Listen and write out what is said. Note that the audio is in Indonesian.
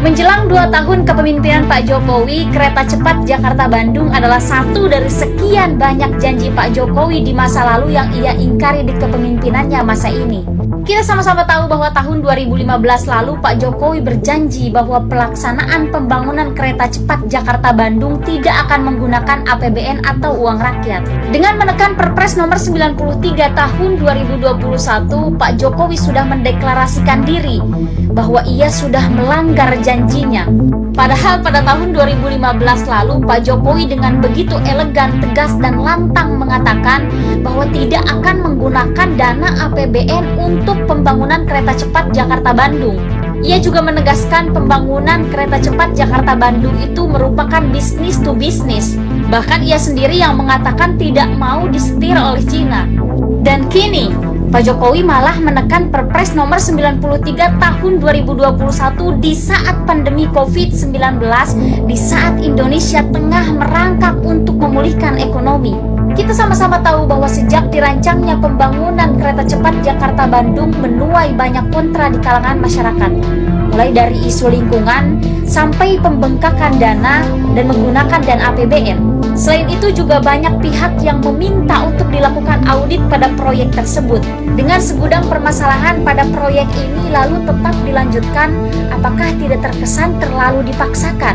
Menjelang 2 tahun kepemimpinan Pak Jokowi, kereta cepat Jakarta-Bandung adalah satu dari sekian banyak janji Pak Jokowi di masa lalu yang ia ingkari di kepemimpinannya masa ini. Kita sama-sama tahu bahwa tahun 2015 lalu Pak Jokowi berjanji bahwa pelaksanaan pembangunan kereta cepat Jakarta-Bandung tidak akan menggunakan APBN atau uang rakyat. Dengan menekan Perpres nomor 93 tahun 2021, Pak Jokowi sudah mendeklarasikan diri bahwa ia sudah melanggar janjinya. Padahal pada tahun 2015 lalu Pak Jokowi dengan begitu elegan, tegas, dan lantang mengatakan bahwa tidak akan menggunakan dana APBN untuk pembangunan kereta cepat Jakarta-Bandung. Ia juga menegaskan pembangunan kereta cepat Jakarta-Bandung itu merupakan bisnis to bisnis. Bahkan ia sendiri yang mengatakan tidak mau disetir oleh Cina. Dan kini Pak Jokowi malah menekan Perpres nomor 93 tahun 2021 di saat pandemi COVID-19, di saat Indonesia tengah merangkak untuk memulihkan ekonomi. Kita sama-sama tahu bahwa sejak dirancangnya pembangunan kereta cepat Jakarta-Bandung menuai banyak kontra di kalangan masyarakat. Mulai dari isu lingkungan sampai pembengkakan dana dan menggunakan dana APBN. Selain itu juga banyak pihak yang meminta untuk dilakukan audit pada proyek tersebut. Dengan segudang permasalahan pada proyek ini lalu tetap dilanjutkan, apakah tidak terkesan terlalu dipaksakan?